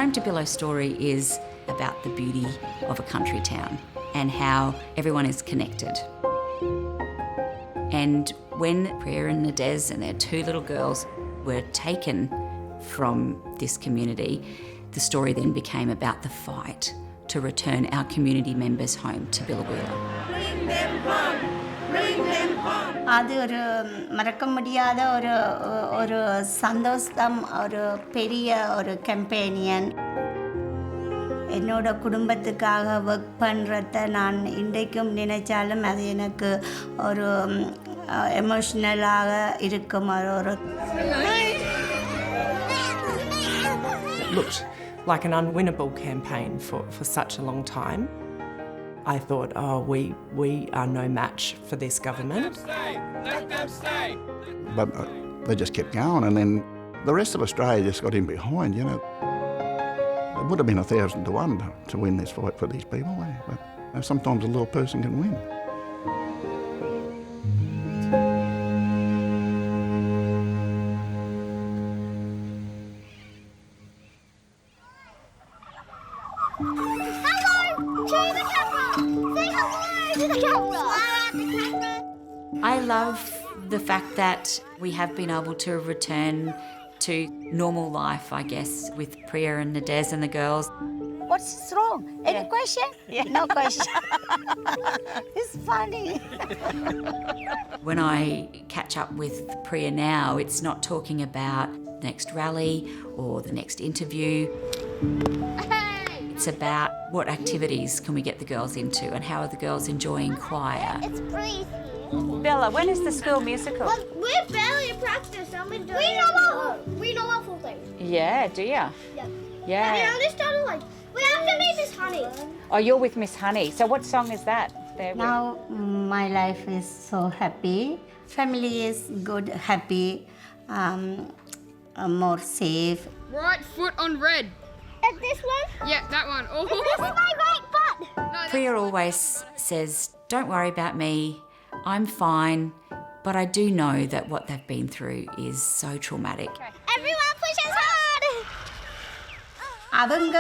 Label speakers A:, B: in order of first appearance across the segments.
A: Home to Billow story is about the beauty of a country town and how everyone is connected. And when Priya and Nades and their two little girls were taken from this community, the story then became about the fight to return our community members home to Biloela.
B: Bring them home! Bring them home! அது ஒரு மறக்க முடியாத ஒரு சந்தோஷம், ஒரு பெரிய ஒரு companion. என்னோட குடும்பத்துக்காக ஒர்க் பண்ணுறத நான் இன்றைக்கும் நினைச்சாலும் அது எனக்கு ஒரு எமோஷ்னலாக இருக்கும்.
C: It looked like an unwinnable campaign for such a long time. I thought, we are no match for this government.
D: Let them stay!
E: But they just kept going, and then the rest of Australia just got in behind, you know. It would have been 1,000 to 1 to win this fight for these people, but sometimes a little person can win.
A: I love the fact that we have been able to return to normal life, I guess, with Priya and Nades and the girls.
B: What's wrong? Any question? Yeah. No question. It's funny.
A: When I catch up with Priya now, it's not talking about the next rally or the next interview. It's about what activities can we get the girls into and how are the girls enjoying choir.
F: It's breezy.
G: Bella, when is the school musical?
F: Well, we're barely in practice. We know our full thing.
G: Yeah, do you?
F: Yeah. We only started we have to meet Miss Honey.
G: Oh, you're with Miss Honey. So what song is that?
B: Now my life is so happy. Family is good, happy, more safe.
H: Right foot on red.
F: Is this one?
H: Yeah, that one. Oh.
F: This is my right foot.
A: Priya always says, don't worry about me, I'm fine, but I do know that what they've been through is so traumatic.
F: Everyone pushes hard.
B: அவங்க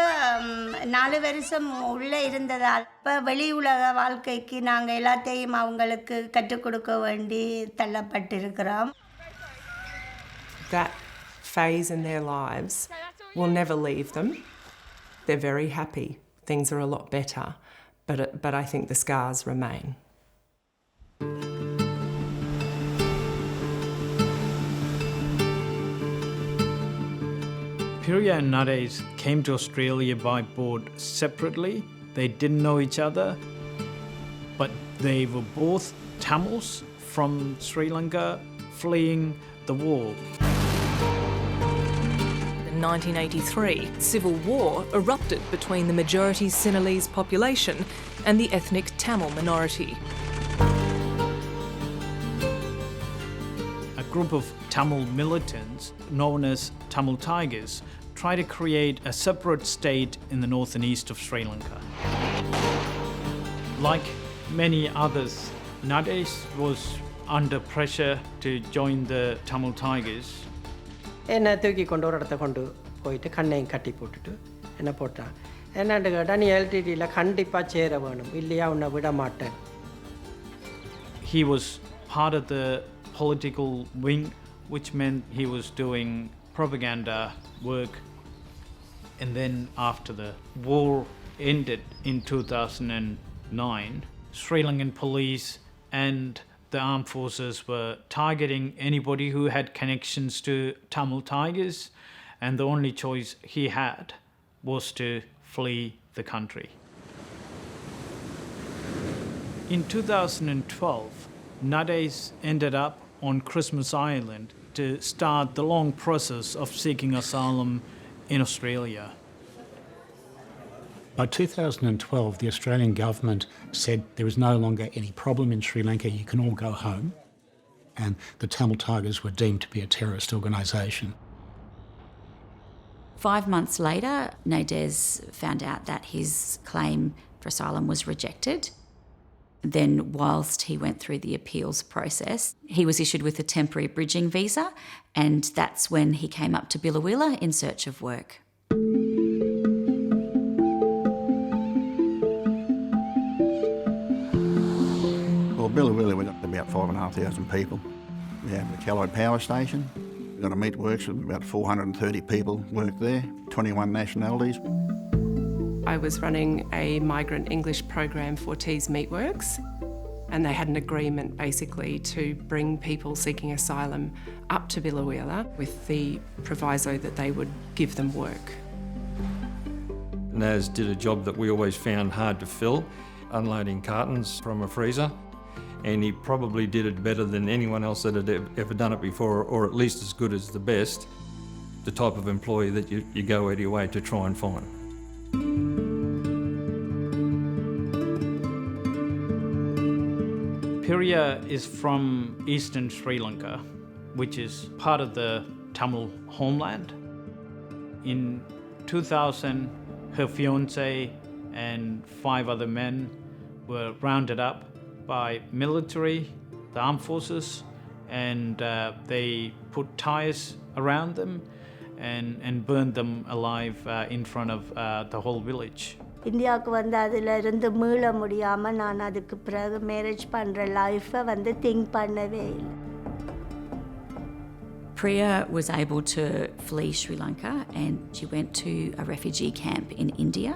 B: 4 வருஷம் உள்ளே இருந்ததால் இப்போ வெளி உலக வாழ்க்கைக்கு நாங்கள் எல்லாத்தையும் அவங்களுக்கு கற்றுக் கொடுக்க வேண்டி தள்ளப்பட்டிருக்கிறோம்.
C: That phase in their lives will never leave them. They're very happy. Things are a lot better, but I think the scars remain.
I: Priya and Nades came to Australia by boat separately. They didn't know each other, but they were both Tamils from Sri Lanka fleeing the war.
J: In 1983, civil war erupted between the majority Sinhalese population and the ethnic Tamil minority.
I: A group of Tamil militants, known as Tamil Tigers, tried to create a separate state in the north and east of Sri Lanka. Like many others, Nades was under pressure to join the Tamil Tigers.
K: என்ன தூக்கி கொண்டு ஒரு இடத்த கொண்டு போயிட்டு கண்ணையும் கட்டி போட்டுட்டு என்ன போட்டான் என்னன்னு கேட்டால் நீ எல்டிடியில் கண்டிப்பாக சேர வேணும் இல்லையா உன்னை விட மாட்டேன்.
I: He was part of the political wing, which meant he was doing propaganda work. And then after the war ended in 2009, Sri Lankan police and the armed forces were targeting anybody who had connections to Tamil Tigers, and the only choice he had was to flee the country. In 2012, Nades ended up on Christmas Island to start the long process of seeking asylum in Australia.
L: By 2012, the Australian government said there is no longer any problem in Sri Lanka, you can all go home, and the Tamil Tigers were deemed to be a terrorist organisation.
A: 5 months later, Nades found out that his claim for asylum was rejected. Then, whilst he went through the appeals process, he was issued with a temporary bridging visa, and that's when he came up to Biloela in search of work.
E: 5,500 people. We have the Callide Power Station. We've got a meatworks with about 430 people work there, 21 nationalities.
C: I was running a migrant English program for Tees Meatworks, and they had an agreement basically to bring people seeking asylum up to Biloela with the proviso that they would give them work.
M: Naz did a job that we always found hard to fill, unloading cartons from a freezer, and he probably did it better than anyone else that had ever done it before, or at least as good as the best, the type of employee that you go out of your way to try and find.
I: Priya is from eastern Sri Lanka, which is part of the Tamil homeland. In 2000, her fiancé and 5 other men were rounded up by military, the armed forces, and they put tires around them and burned them alive in front of the whole village.
B: இந்தியாவுக்கு வந்து அதிலிருந்து மீள முடியாமல் நான் அதுக்கு பிறகு marriage பண்ணுற லைஃப்பை வந்து திங்க் பண்ணவே இல்லை.
A: Priya was able to flee Sri Lanka and she went to a refugee camp in India,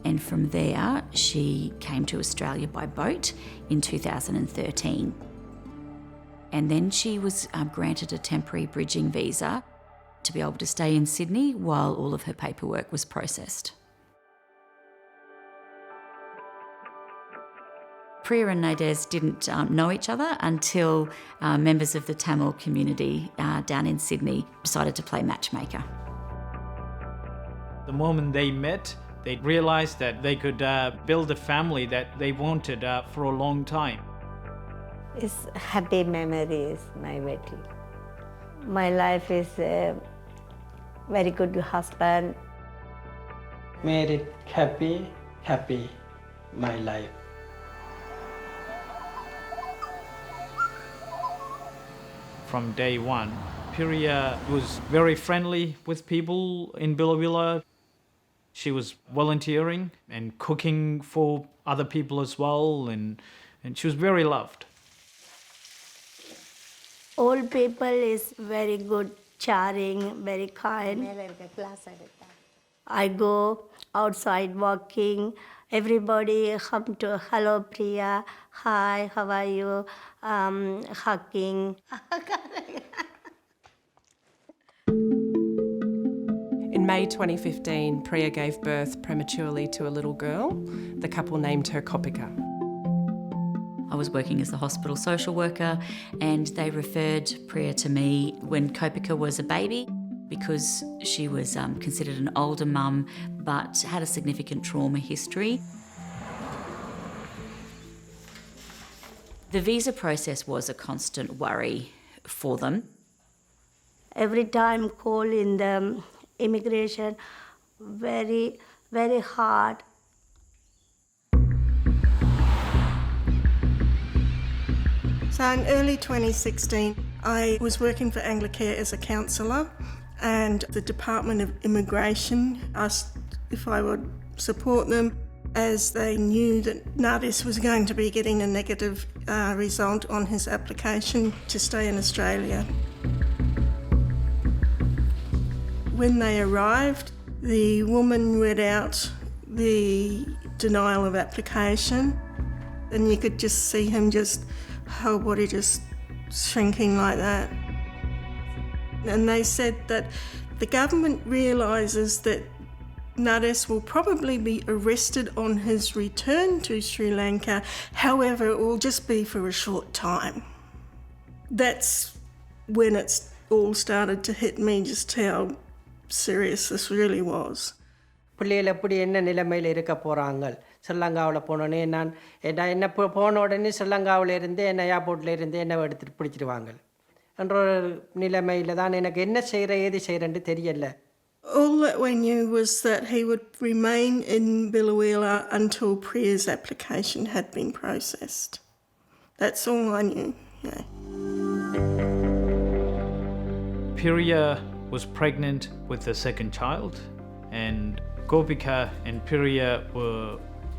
A: and from there she came to Australia by boat in 2013. And then she was granted a temporary bridging visa to be able to stay in Sydney while all of her paperwork was processed. Priya and Nades didn't know each other until members of the Tamil community down in Sydney decided to play matchmaker.
I: The moment they met, they realised that they could build a family that they wanted for a long time.
B: It's happy memories, my wedding. My life is a very good husband.
K: Made it happy, my life.
I: From day one, Priya was very friendly with people in Biloela. She was volunteering and cooking for other people as well, and she was very loved.
B: All people is very good, caring, very kind. I go outside walking. Everybody come to hello Priya, hi, how are you? Hugging.
C: In May 2015, Priya gave birth prematurely to a little girl. The couple named her Kopika.
A: I was working as a hospital social worker and they referred Priya to me when Kopika was a baby because she was considered an older mum but had a significant trauma history. The visa process was a constant worry for them.
B: Every time call in the immigration, very, very hard.
N: So in early 2016, I was working for Anglicare as a counsellor, and the Department of Immigration asked if I would support them as they knew that Nades was going to be getting a negative result on his application to stay in Australia. When they arrived, the woman read out the denial of application, and you could just see him whole body just shrinking like that. And they said that the government realises that Nades will probably be arrested on his return to Sri Lanka, however, it will just be for a short time. That's when it's all started to hit me just how serious this really was.
K: பிள்ளைகள் எப்படி என்ன நிலைமையில் இருக்க போகிறாங்க. ஸ்ரீலங்காவில் போனோடனே நான் என்ன போன உடனே ஸ்ரீலங்காவில் இருந்து என்ன ஏர்போர்ட்டில் இருந்து என்ன எடுத்துகிட்டு பிடிச்சிடுவாங்க என்ற ஒரு நிலைமையில் தான் எனக்கு என்ன செய்கிற ஏது செய்கிறேன்னு தெரியல.
N: All that we knew was that he would remain in Biloela until Priya's application had been processed. That's all I knew. Yeah.
I: Priya was pregnant with the second child, and Kopika and Priya were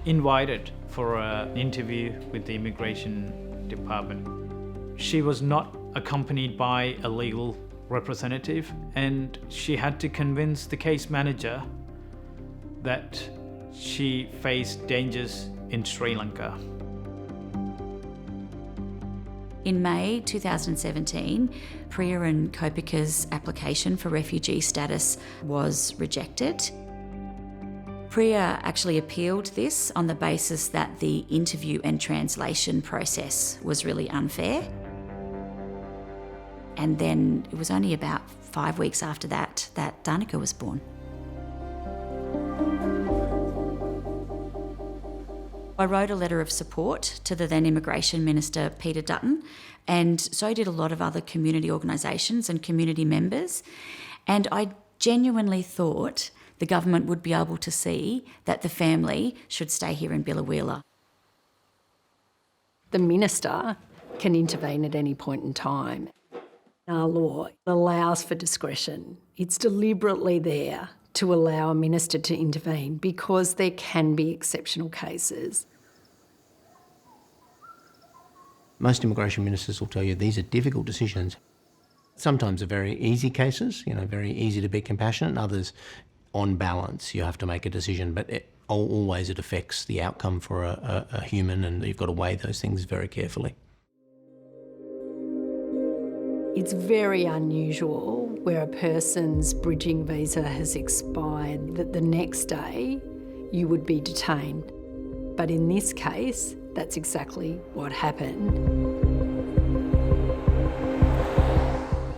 I: invited for an interview with the immigration department. she was not accompanied by a legal representative, and she had to convince the case manager that she faced dangers in Sri Lanka.
A: In May 2017, Priya and Kopika's application for refugee status was rejected. Priya actually appealed this on the basis that the interview and translation process was really unfair. And then it was only about 5 weeks after that Danica was born. I wrote a letter of support to the then Immigration Minister, Peter Dutton, and so did a lot of other community organisations and community members. And I genuinely thought the government would be able to see that the family should stay here in Biloela.
O: The minister can intervene at any point in time. Our law allows for discretion. It's deliberately there to allow a minister to intervene because there can be exceptional cases.
P: Most immigration ministers will tell you these are difficult decisions. Sometimes they're very easy cases, very easy to be compassionate, and others, on balance, you have to make a decision, but always it affects the outcome for a human, and you've got to weigh those things very carefully.
O: It's very unusual where a person's bridging visa has expired that the next day you would be detained. But in this case, that's exactly what happened.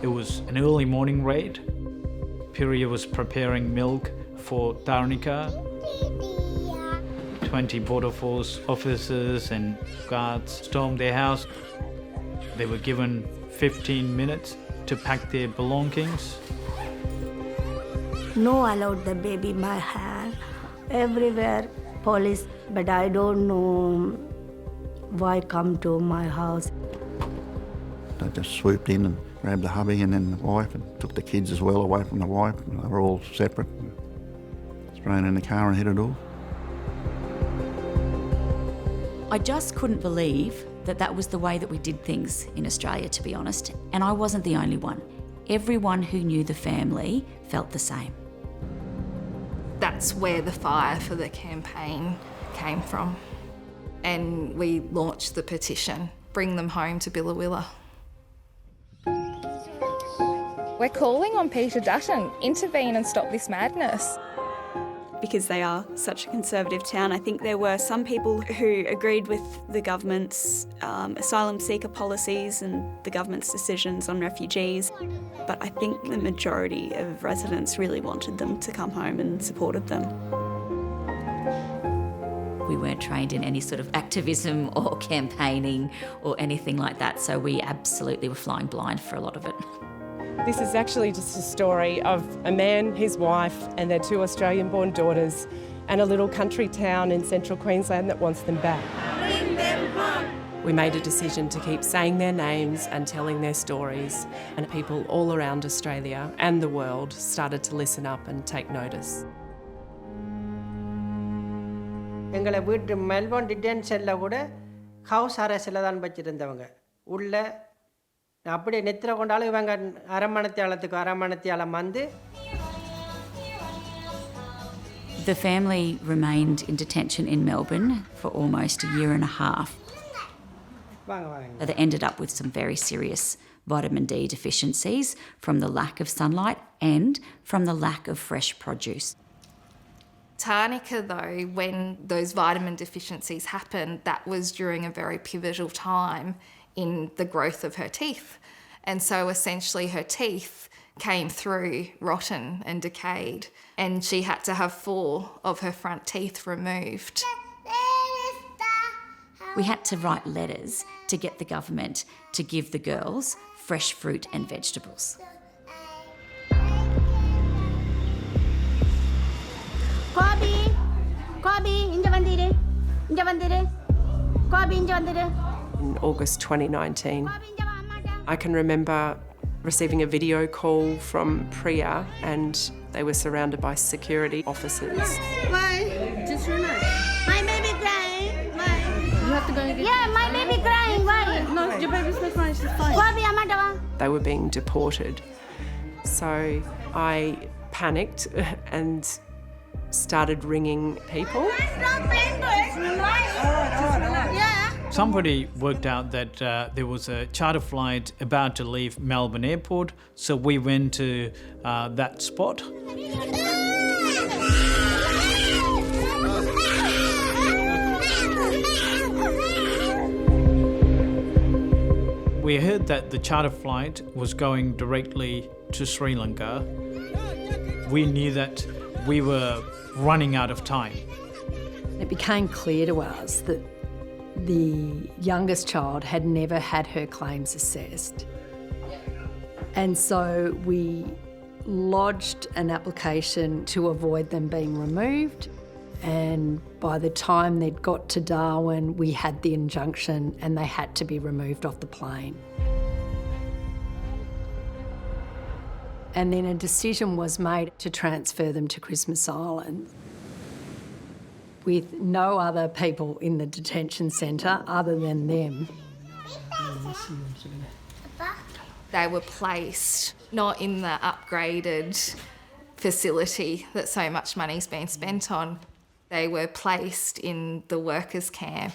I: It was an early morning raid. Priya was preparing milk for Danica. 20 Border Force officers and guards stormed their house. They were given 15 minutes to pack their belongings.
B: No allowed the baby by hand. Everywhere police, but I don't know why come to my house.
E: They just swooped in and grabbed the hubby and then the wife and took the kids as well away from the wife. They were all separate. Thrown in the car and headed off.
A: I just couldn't believe that was the way that we did things in Australia, to be honest. And I wasn't the only one. Everyone who knew the family felt the same.
Q: That's where the fire for the campaign came from. And we launched the petition, Bring Them Home to Biloela.
R: We're calling on Peter Dutton, intervene and stop this madness.
S: Because they are such a conservative town, I think there were some people who agreed with the government's asylum-seeker policies and the government's decisions on refugees. But I think the majority of residents really wanted them to come home and supported them.
A: We weren't trained in any sort of activism or campaigning or anything like that, so we absolutely were flying blind for a lot of it.
C: This is actually just a story of a man, his wife and their 2 Australian-born daughters and a little country town in central Queensland that wants them back. Bring them home. We made a decision to keep saying their names and telling their stories, and people all around Australia and the world started to listen up and take notice.
K: எங்களை வீட்டு Melbourne டிடென்ஷனில் கூட house அரெஸ்டில் தான் வச்சுருந்தவங்க உள்ள அப்படியே நெத்திர கொண்டாலும் இவங்க அரமணத்தியாலம் வந்து.
A: The family remained in detention in Melbourne for almost a year and a half. They ended up with some very serious vitamin D deficiencies from the lack of sunlight and from the lack of fresh produce.
Q: Danica, though, when those vitamin deficiencies happened, that was during a very pivotal time in the growth of her teeth. And so essentially her teeth came through rotten and decayed, and she had to have 4 of her front teeth removed.
A: We had to write letters to get the government to give the girls fresh fruit and vegetables.
B: Kobe, inja vandiru. Kobe, inja vandiru.
C: In August 2019, I can remember receiving a video call from Priya, and they were surrounded by security officers.
F: Why? Just relax. My baby crying. Why?
R: You have to go and get...
F: Yeah, my baby crying. Why?
R: No, your baby's not crying. She's
C: They were being deported. So I panicked and started ringing people.
I: Somebody worked out that there was a charter flight about to leave Melbourne Airport, so we went to that spot. We heard that the charter flight was going directly to Sri Lanka. We knew that we were running out of time.
O: It became clear to us that the youngest child had never had her claims assessed. And so we lodged an application to avoid them being removed. And by the time they'd got to Darwin, we had the injunction and they had to be removed off the plane. And then a decision was made to transfer them to Christmas Island with no other people in the detention centre other than them.
Q: They were placed not in the upgraded facility that so much money's been spent on. They were placed in the workers' camp.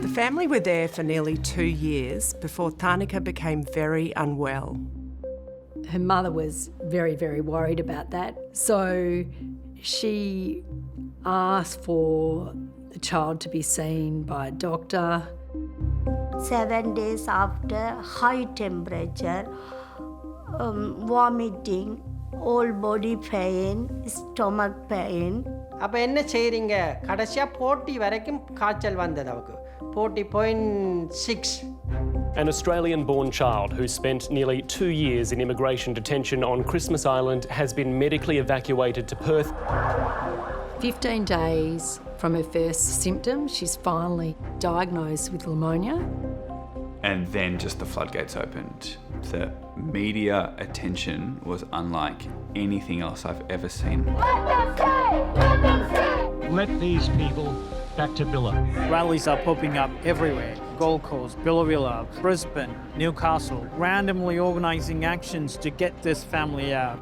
C: The family were there for nearly 2 years before Thanika became very unwell.
O: Her mother was very, very worried about that. So she asked for the child to be seen by a doctor.
B: 7 days after, high temperature, vomiting, all body pain, stomach pain.
K: அப்போ என்ன செய்கிறீங்க? கடைசியாக 40 வரைக்கும் காய்ச்சல் வந்தது அவருக்கு. 40.6.
T: An Australian-born child who spent nearly 2 years in immigration detention on Christmas Island has been medically evacuated to Perth.
O: 15 days from her first symptoms, she's finally diagnosed with pneumonia.
U: And then just the floodgates opened. The media attention was unlike anything else I've ever seen.
L: Let these people back to Billa.
I: Rallies are popping up everywhere. Gold Coast, Biloela, Brisbane, Newcastle, randomly organising actions to get this family out.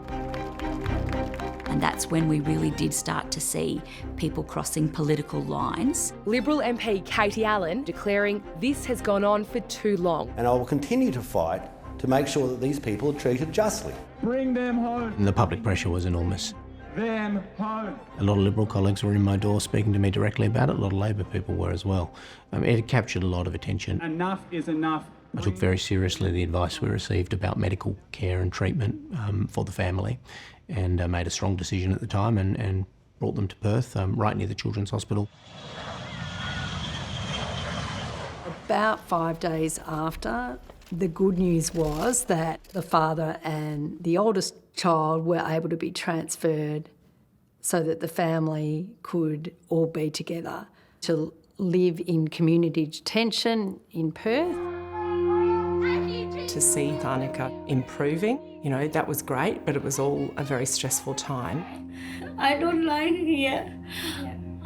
A: And that's when we really did start to see people crossing political lines.
V: Liberal MP Katie Allen declaring this has gone on for too long.
W: And I will continue to fight to make sure that these people are treated justly.
T: Bring them home.
P: And the public pressure was enormous.
T: Them home.
P: A lot of Liberal colleagues were in my door speaking to me directly about it. A lot of Labor people were as well. It captured a lot of attention.
T: Enough is enough.
P: I took very seriously the advice we received about medical care and treatment for the family, and made a strong decision at the time and brought them to Perth, right near the Children's Hospital.
O: About 5 days after, the good news was that the father and the oldest child were able to be transferred so that the family could all be together to live in community detention in Perth.
C: To see Thanika improving, you know, that was great, but it was all a very stressful time.
B: I don't like here.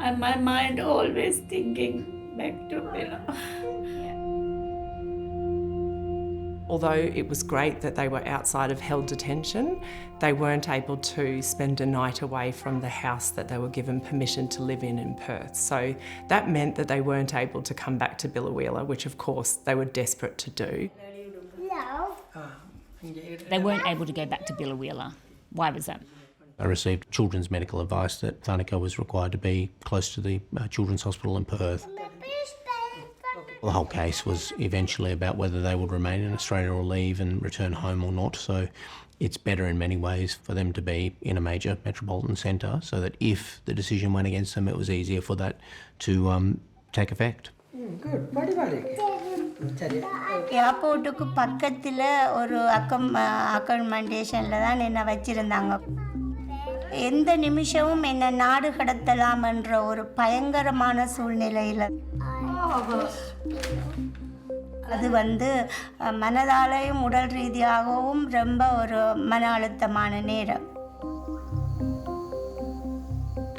B: And my mind always thinking back to Billa.
C: Although it was great that they were outside of held detention, they weren't able to spend a night away from the house that they were given permission to live in Perth. So that meant that they weren't able to come back to Biloela, which of course they were desperate to do.
A: They weren't able to go back to Biloela. Why was that?
P: I received children's medical advice that Thanika was required to be close to the Children's Hospital in Perth. The whole case was eventually about whether they would remain in Australia or leave and return home or not. So it's better in many ways for them to be in a major metropolitan centre, so that if the decision went against them, it was easier for that to take effect.
K: Good.
B: ஏர்போர்ட்டுக்கு பக்கத்தில் ஒரு அக்கமண்டேஷனில் தான் என்னை வச்சுருந்தாங்க. எந்த நிமிஷமும் என்னை நாடு கடத்தலாம் என்ற ஒரு பயங்கரமான சூழ்நிலையில் அது மனதாலையும் உடல் ரீதியாகவும் ரொம்ப ஒரு மன அழுத்தமான நேரம்.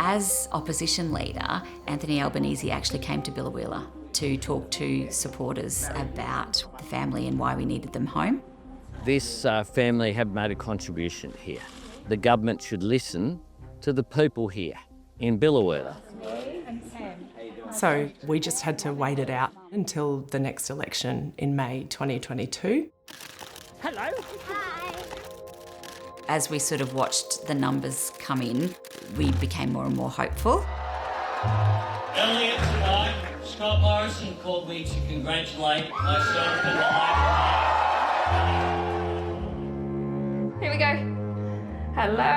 A: As opposition leader, Anthony Albanese actually came to Biloela to talk to supporters about the family and why we needed them home.
D: This family have made a contribution here. The government should listen to the people here in Biloela.
C: So we just had to wait it out until the next election in May 2022.
F: Hello.
A: As we sort of watched the numbers come in, we became more and more hopeful.
G: Earlier tonight, Scott Morrison called me to congratulate myself and the
R: Here we go. Hello.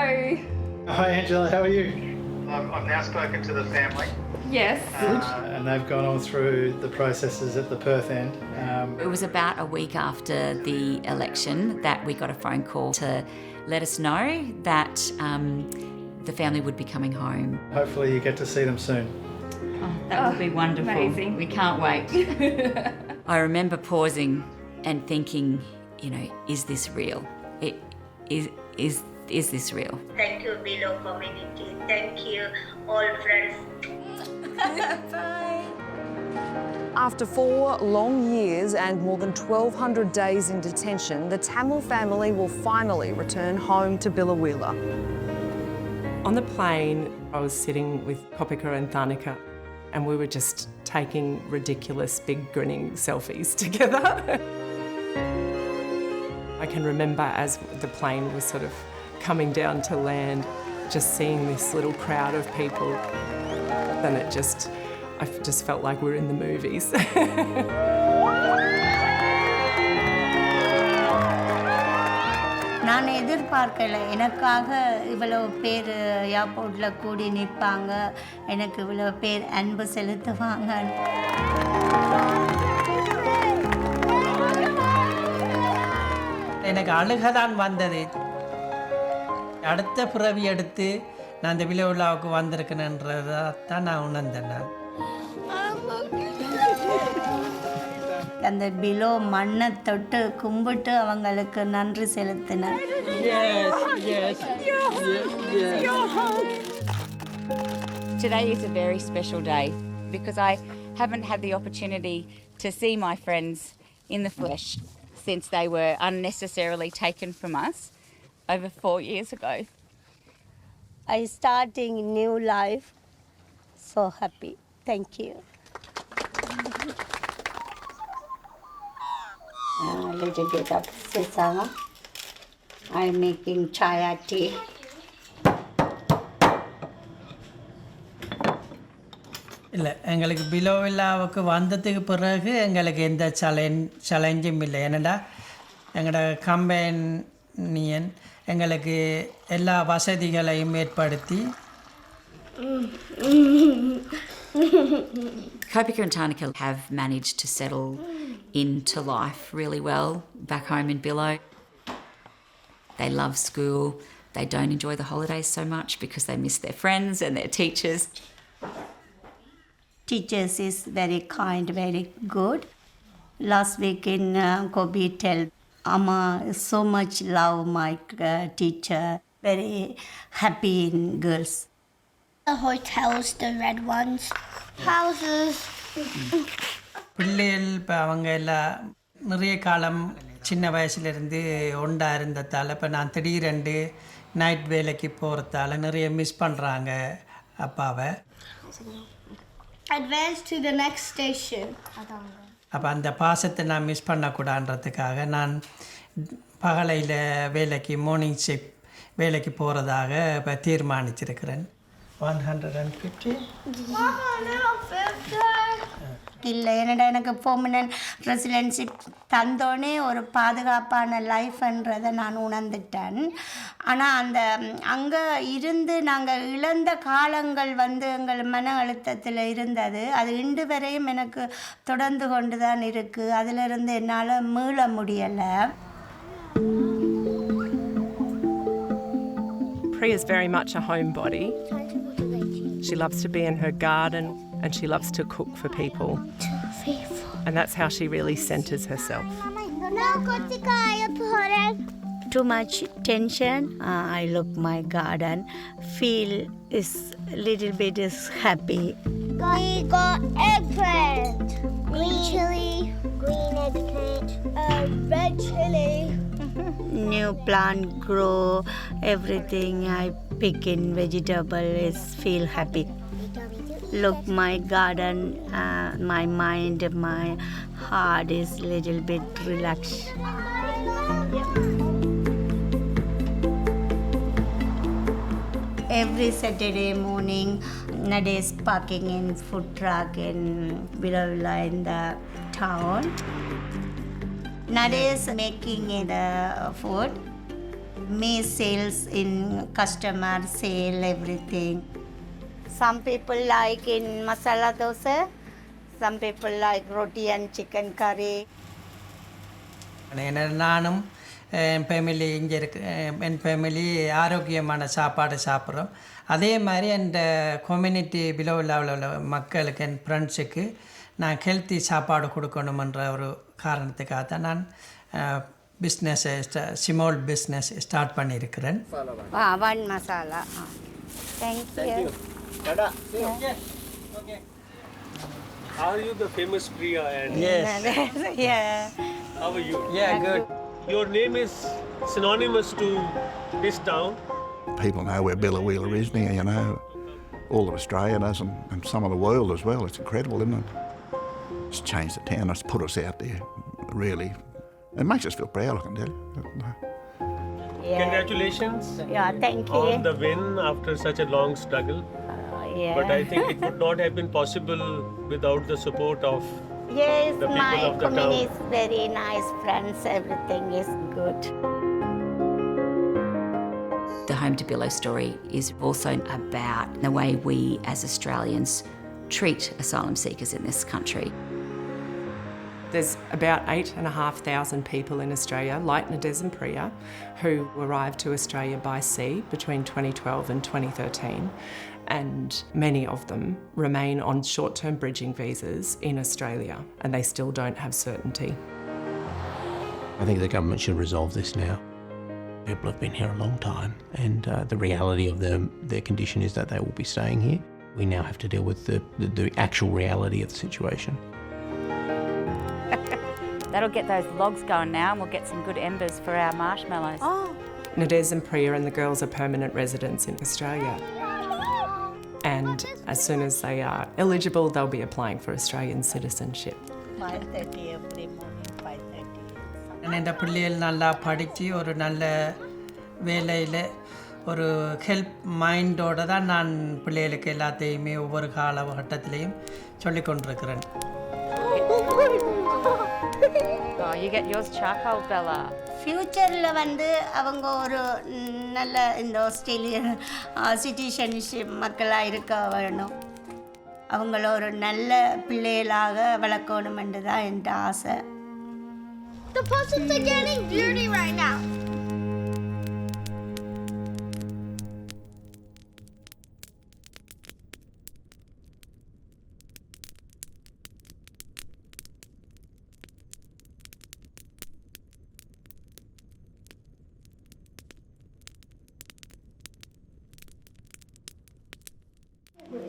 H: Hi Angela, how are you?
X: I've now spoken to the family.
R: Yes.
H: And they've gone all through the processes at the Perth end.
A: It was about a week after the election that we got a phone call to let us know that the family would be coming home.
H: Hopefully you get to see them soon.
A: Oh, that would be wonderful.
R: Amazing.
A: We can't wait. I remember pausing and thinking, you know, is this real? Is this real?
B: Thank you, Bilo community. Thank you, all friends. Bye.
Y: After 4 long years and more than 1,200 days in detention, the Tamil family will finally return home to Biloela.
C: On the plane, I was sitting with Kopika and Thanika, and we were just taking ridiculous, big grinning selfies together. I can remember as the plane was sort of coming down to land, just seeing this little crowd of people, and I just felt like we were in the movies.
B: நான் எதிர்பார்க்கல எனக்காக இவ்வளவு பேர் ஏர்போர்ட்டில் கூடி நிற்பாங்க, எனக்கு இவ்வளவு பேர் அன்பு செலுத்துவாங்க.
K: எனக்கு அழுகதான் வந்தது. அடுத்த பிறவி எடுத்து நான் இந்த பிலோலாவுக்கு வந்திருக்கேன்ன்றதை தான் நான் உணர்ந்தேன். நான்
B: அந்த பிலோ மண்ணை தொட்டு கும்பிட்டு அவங்களுக்கு நன்றி செலுத்தினேன்.
A: Today is a very special day because I haven't had the opportunity to see my friends in the flesh since they were unnecessarily taken from us over 4 years ago.
B: I starting new life. So happy. Thank you. Little bit of sesame. I'm making chaya tea.
K: இல்லை, எங்களுக்கு பிலோவில்லாவுக்கு வந்ததுக்கு பிறகு எங்களுக்கு எந்த சேலஞ்சும் இல்லை. ஏன்னா எங்களோட companion எங்களுக்கு எல்லா வசதிகளையும் ஏற்படுத்தி.
A: Kopika and Tanika have managed to settle into life really well back home in Bilo. They love school. They don't enjoy the holidays so much because they miss their friends and their teachers.
B: Teachers is very kind, very good. Last week in Kobe tell Amma so much love my teacher. Very happy in girls.
F: The hotels, the red ones. Houses.
K: பிள்ளைகள் இப்போ அவங்க எல்லாம் நிறைய காலம் சின்ன வயசுலேருந்து ஒன்றா இருந்ததால் இப்போ நான் திடீரென்று நைட் வேலைக்கு போகிறதால நிறைய மிஸ் பண்ணுறாங்க அப்பாவை.
F: Advance to the next station.
K: அப்போ அந்த பாசத்தை நான் மிஸ் பண்ணக்கூடாதுன்றதுக்காக நான் பகலையில் வேலைக்கு மார்னிங் ஷிஃப்ட் வேலைக்கு போகிறதாக இப்போ தீர்மானிச்சிருக்கிறேன். 150
B: இல்லை, என்னடா எனக்கு பெர்மனன்ட் ரெசிடென்ஷிப் தந்தோடனே ஒரு பாதுகாப்பான லைஃப்ன்றதை நான் உணர்ந்துட்டேன். ஆனால் அந்த அங்கே இருந்து நாங்கள் இழந்த காலங்கள் எங்கள் மன அழுத்தத்தில் இருந்தது. அது இன்று வரையும் எனக்கு தொடர்ந்து கொண்டு தான் இருக்குது. அதிலிருந்து என்னால் மீள முடியலை.
C: Priya's very much a homebody. She loves to be in her garden and she loves to cook for people. And that's how she really centres herself.
B: Too much tension. I look my garden. Feel is little bit is happy.
F: We got eggplant, green chili, green eggplant, red chili.
B: New plant grow, everything I pick in vegetable is feel happy. Look, my garden, my mind, my heart is little bit relaxed. Every Saturday morning, Nade is parking in food truck in Biloela in the town. Nade is making the food. Me sales in customer sale everything. Some people like in masala dosa. Some people like roti and chicken curry.
K: நானும் என் family இங்கே இருக்கு என் family ஆரோக்கியமான சாப்பாடு சாப்பிட்றோம். அதே மாதிரி என் community பிலோவில் உள்ள மக்களுக்கு என் ஃப்ரெண்ட்ஸுக்கு நான் ஹெல்த்தி சாப்பாடு கொடுக்கணுமன்ற ஒரு காரணத்துக்காக தான் நான் பிஸ்னஸ் ஸ்மால் பிஸ்னஸ் ஸ்டார்ட் பண்ணியிருக்கிறேன்.
B: One masala. Thank you.
E: Are you the famous Priya? And
K: Yes.
B: Yeah.
E: How are you?
K: Yeah, good.
E: Your name is synonymous to this town.
J: People know where Biloela is now, you know. All of Australia does, and some of the world as well. It's incredible, isn't it? It's changed the town. It's put us out there, really. It makes us feel proud, I can tell you.
B: Yeah.
E: Congratulations.
B: Yeah, thank you.
E: On the win after such a long struggle.
B: Yeah.
E: But I think it would not have been possible without the support of
B: Yes,
E: the people
B: my
E: of the
B: community
E: town.
B: is very nice, friends, everything is good.
A: The Home to Billow story is also about the way we as Australians treat asylum seekers in this country.
C: There's about 8,500 people in Australia, like Nadesalingams, who arrived to Australia by sea between 2012 and 2013, and many of them remain on short-term bridging visas in Australia, and they still don't have certainty.
P: I think the government should resolve this now. People have been here a long time, and the reality of their condition is that they will be staying here. We now have to deal with the actual reality of the situation.
M: That'll get those logs going now, and we'll get some good embers for our marshmallows.
C: Nadesalingams and the girls are permanent residents in Australia. And as soon as they are eligible, they'll be applying for Australian citizenship.
B: 5:30 every morning, 5:30.
K: என் பிள்ளைகள் நல்லா படித்து ஒரு நல்ல வேலையில் ஒரு help மைண்டோடு தான் நான் பிள்ளைகளுக்கு எல்லாத்தையுமே ஒவ்வொரு காலகட்டத்திலையும் சொல்லிக் கொண்டிருக்கிறேன்.
M: Oh, you get yours charcoal, Bella.
B: ஃப்யூச்சரில் வந்து அவங்க ஒரு நல்ல இந்த ஆஸ்திரேலியன் சிட்டிசன்ஷிப் மக்களாக இருக்க வேணும். அவங்கள ஒரு நல்ல பிள்ளைகளாக வளர்க்கணுமென்று தான் என் ஆசை.
F: The puzzles are getting dirty right now.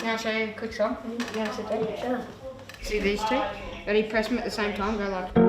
N: Can I show you a quick song? Yeah, sit down. Sure. See these two? Ready? Press them at the same time. Go like.